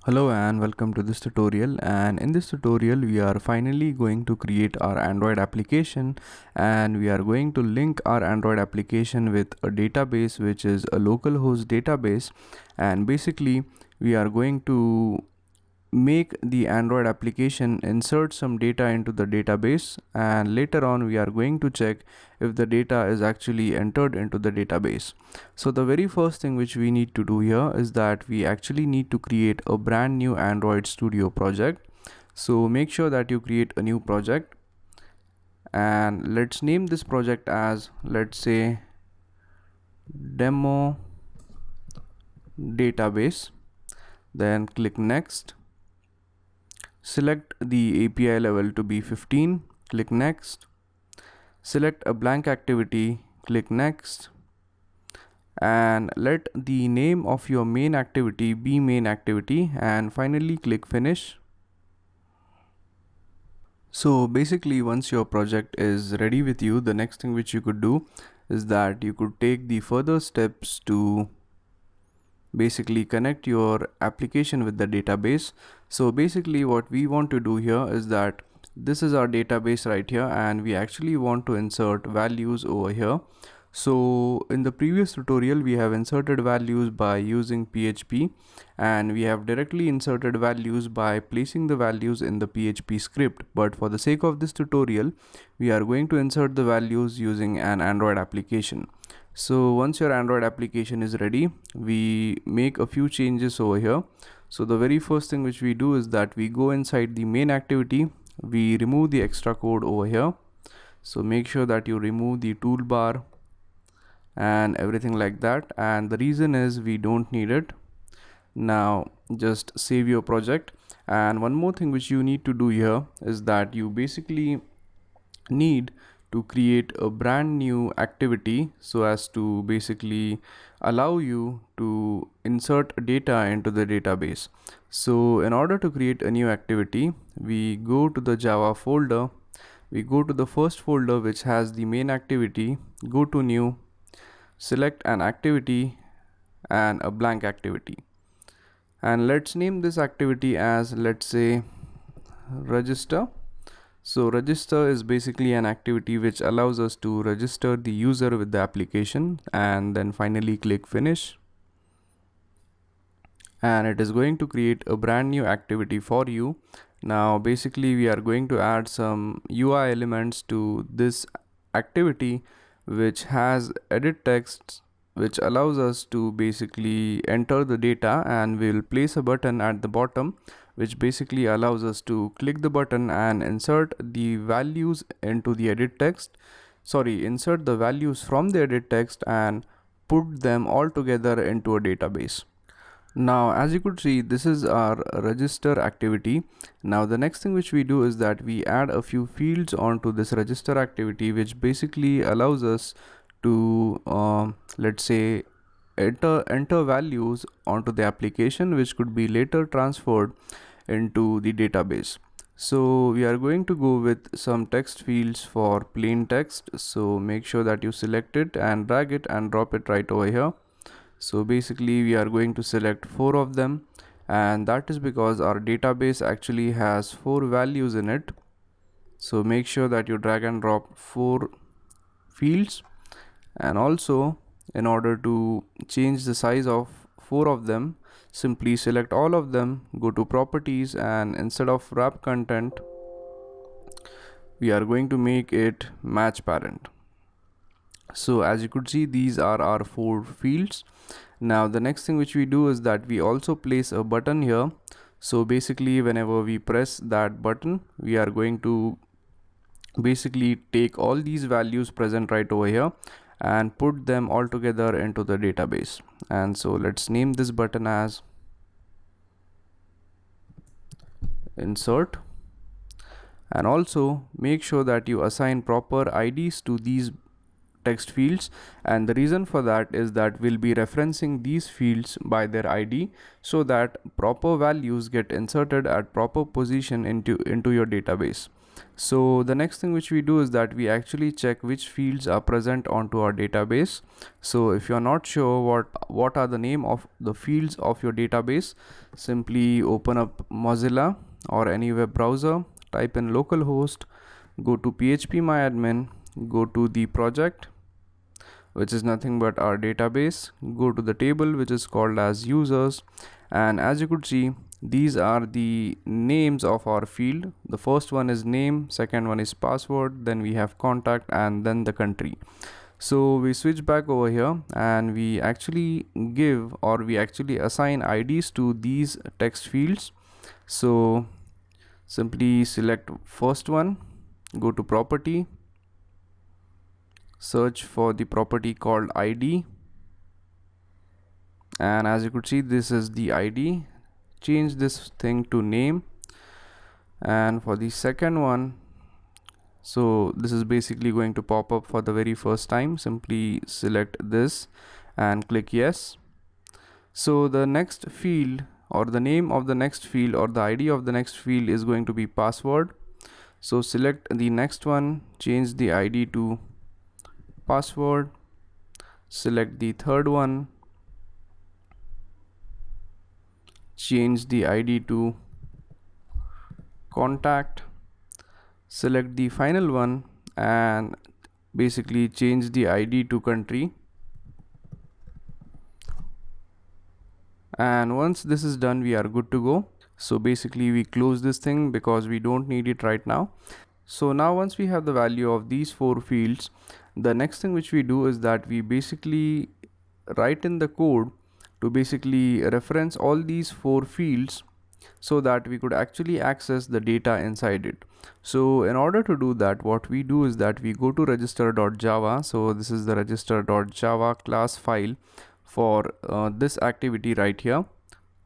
Hello and welcome to this tutorial, and in this tutorial we are finally going to create our Android application, and we are going to link our Android application with a database which is a localhost database. And basically we are going to make the Android application insert some data into the database, and later on we are going to check if the data is actually entered into the database. So the very first thing which we need to do here is that we actually need to create a brand new Android Studio project. So make sure that you create a new project, and let's name this project as, let's say, demo database. Then click next. Select the API level to be 15, click next. Select a blank activity, click next. And let the name of your main activity be main activity, and finally click finish. So basically once your project is ready with you, the next thing which you could do is that you could take the further steps to basically connect your application with the database. So basically what we want to do here is that this is our database right here, and we actually want to insert values over here. So in the previous tutorial we have inserted values by using PHP, and we have directly inserted values by placing the values in the PHP script. But for the sake of this tutorial we are going to insert the values using an Android application. So once your Android application is ready, we make a few changes over here. So the very first thing which we do is that we go inside the main activity, we remove the extra code over here. So make sure that you remove the toolbar and everything like that, and the reason is we don't need it. Now just save your project. And one more thing which you need to do here is that you basically need to create a brand new activity so as to basically allow you to insert data into the database. So in order to create a new activity, we go to the Java folder, we go to the first folder which has the main activity, go to new, select an activity and a blank activity, and let's name this activity as, let's say, register. So register is basically an activity which allows us to register the user with the application, and then finally click finish. And it is going to create a brand new activity for you. Now basically we are going to add some UI elements to this activity which has edit text, which allows us to basically enter the data, and we'll place a button at the bottom which basically allows us to click the button and insert the values into the edit text. Insert the values from the edit text and put them all together into a database. Now as you could see, this is our register activity. Now the next thing which we do is that we add a few fields onto this register activity, which basically allows us to let's say enter values onto the application which could be later transferred into the database. So we are going to go with some text fields for plain text. So make sure that you select it and drag it and drop it right over here. So basically we are going to select 4 of them, and that is because our database actually has 4 values in it. So make sure that you drag and drop 4 fields, and also in order to change the size of 4 of them, simply select all of them, go to properties, and instead of wrap content we are going to make it match parent. So as you could see, these are our 4 fields. Now the next thing which we do is that we also place a button here. So basically whenever we press that button, we are going to basically take all these values present right over here and put them all together into the database. And so let's name this button as insert, and also make sure that you assign proper IDs to these text fields, and the reason for that is that we'll be referencing these fields by their ID so that proper values get inserted at proper position into your database. So the next thing which we do is that we actually check which fields are present onto our database. So if you're not sure what are the name of the fields of your database, simply open up Mozilla or any web browser, type in localhost, go to phpMyAdmin, go to the project, which is nothing but our database, go to the table which is called as users, and as you could see, these are the names of our field. The first one is name, second one is password, then we have contact, and then the country. So we switch back over here and we actually give, or we actually assign IDs to these text fields. So simply select first one, go to property, search for the property called ID, and as you could see, this is the ID. Change this thing to name, and for the second one, so this is basically going to pop up for the very first time. Simply select this and click yes. So the next field, or the name of the next field, or the ID of the next field is going to be password. So select the next one, change the ID to password, select the third one, change the ID to contact, select the final one, and basically change the ID to country. And once this is done, we are good to go. So basically we close this thing because we don't need it right now. So now once we have the value of these four fields, the next thing which we do is that we basically write in the code to basically reference all these four fields so that we could actually access the data inside it. So in order to do that, what we do is that we go to register.java. So this is the register.java class file for this activity right here.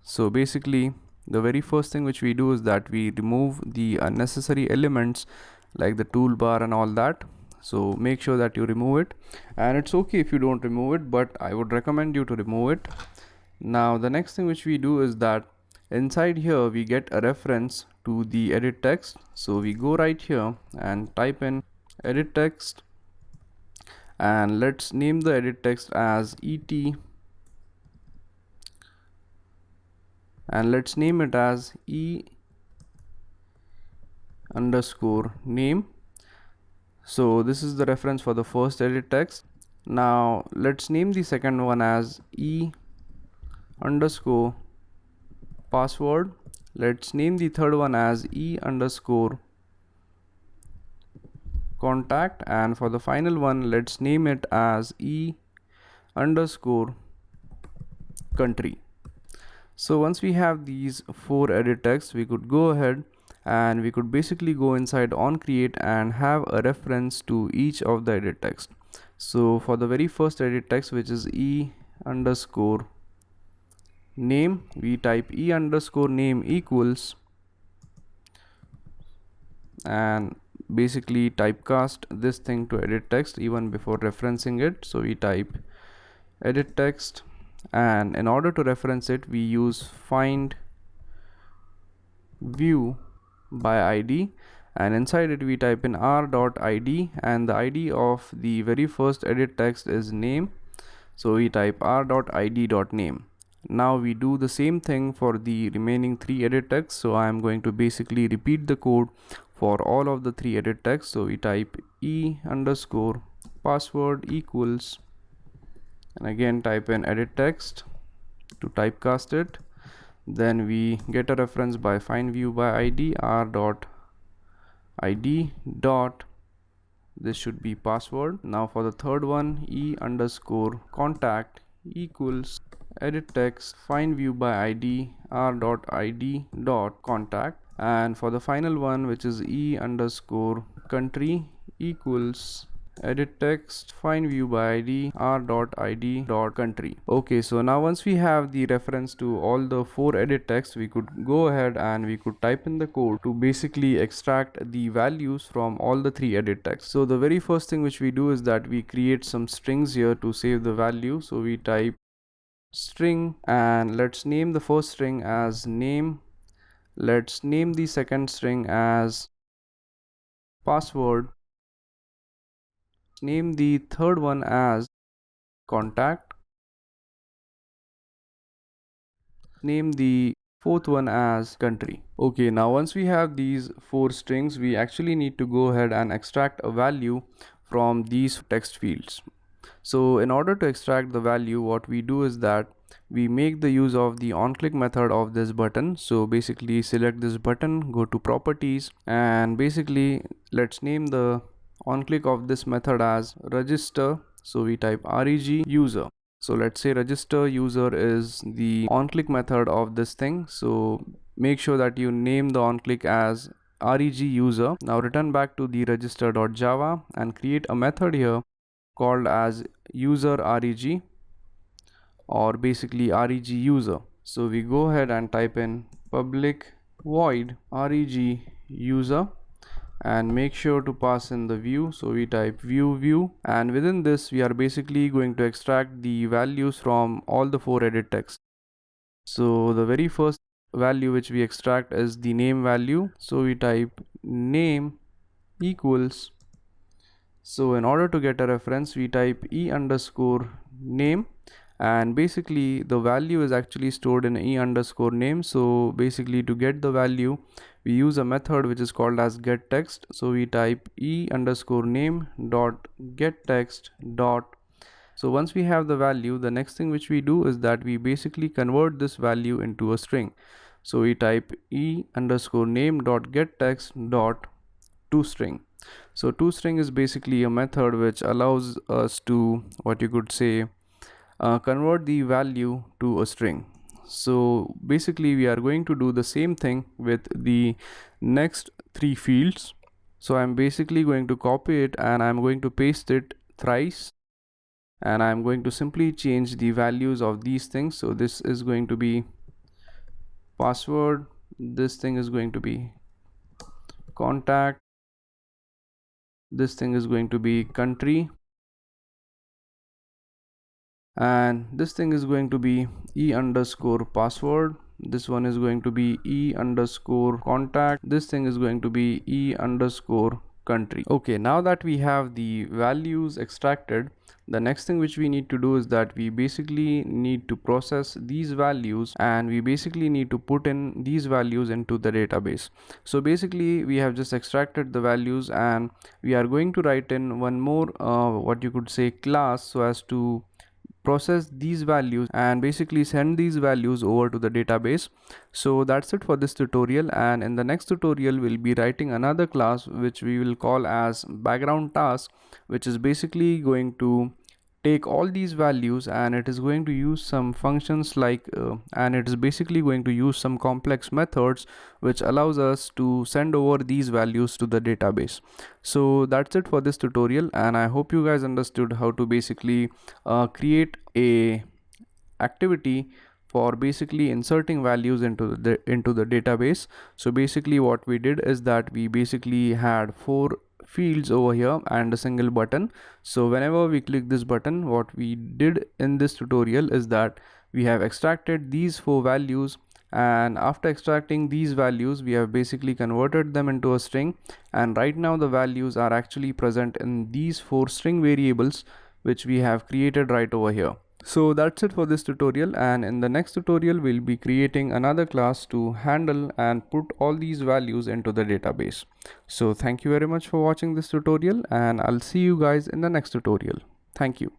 So basically the very first thing which we do is that we remove the unnecessary elements like the toolbar and all that. So make sure that you remove it, and it's okay if you don't remove it, but I would recommend you to remove it. Now the next thing which we do is that inside here we get a reference to the edit text. So we go right here and type in edit text, and let's name the edit text as et, and let's name it as e underscore name. So this is the reference for the first edit text. Now let's name the second one as e underscore password. Let's name the third one as e underscore contact, and for the final one, let's name it as e underscore country. So once we have these four edit texts, we could go ahead and we could basically go inside on create and have a reference to each of the edit text. So for the very first edit text, which is e underscore name, we type e underscore name equals, and basically typecast this thing to edit text even before referencing it. So we type edit text, and in order to reference it, we use find view by id, and inside it we type in r.id, and the id of the very first edit text is name. So we type r.id.name. Now we do the same thing for the remaining three edit texts. So I am going to basically repeat the code for all of the three edit texts. So we type e underscore password equals, and again type in edit text to typecast it. Then we get a reference by find view by id, r dot id dot, this should be password. Now for the third one, e underscore contact equals edit text find view by id, r dot id dot contact, and for the final one, which is e underscore country equals edit text find view by id, r dot id dot country. Okay, so now once we have the reference to all the four edit texts, we could go ahead and we could type in the code to basically extract the values from all the three edit texts. So the very first thing which we do is that we create some strings here to save the value. So we type string, and let's name the first string as name. Let's name the second string as password, name the third one as contact, name the fourth one as country. Okay, now once we have these four strings, we actually need to go ahead and extract a value from these text fields. So in order to extract the value, what we do is that we make the use of the onClick method of this button. So basically select this button, go to properties, and basically let's name the onClick of this method as register. So we type reg user. So let's say register user is the onClick method of this thing. So make sure that you name the onClick as reg user. Now return back to the register.java and create a method here called as user reg, or basically reg user. So we go ahead and type in public void reg user and make sure to pass in the view. So we type view, and within this we are basically going to extract the values from all the four edit texts. So the very first value which we extract is the name value. So we type name equals, so in order to get a reference we type e underscore name, and basically the value is actually stored in e underscore name. So basically to get the value we use a method which is called as get text. So we type e underscore name dot get text dot. So once we have the value, the next thing which we do is that we basically convert this value into a string. So we type e underscore name dot get text dot toString. So toString is basically a method which allows us to, what you could say, convert the value to a string. So basically we are going to do the same thing with the next three fields. So I'm basically going to copy it and I'm going to paste it thrice, and I'm going to simply change the values of these things. So this is going to be password, this thing is going to be contact, this thing is going to be country, and this thing is going to be e underscore password, this one is going to be e underscore contact, this thing is going to be e underscore country. Okay, now that we have the values extracted, the next thing which we need to do is that we basically need to process these values, and we basically need to put in these values into the database. So basically we have just extracted the values and we are going to write in one more what you could say class, so as to process these values and basically send these values over to the database. So that's it for this tutorial, and in the next tutorial we'll be writing another class which we will call as background task, which is basically going to take all these values and it is going to use some functions like and it is basically going to use some complex methods which allows us to send over these values to the database. So that's it for this tutorial, and I hope you guys understood how to basically create a activity for basically inserting values into the database. So basically what we did is that we basically had four fields over here and a single button. So whenever we click this button, what we did in this tutorial is that we have extracted these four values, and after extracting these values we have basically converted them into a string, and right now the values are actually present in these four string variables which we have created right over here. So that's it for this tutorial, and in the next tutorial we'll be creating another class to handle and put all these values into the database. So thank you very much for watching this tutorial, and I'll see you guys in the next tutorial. Thank you.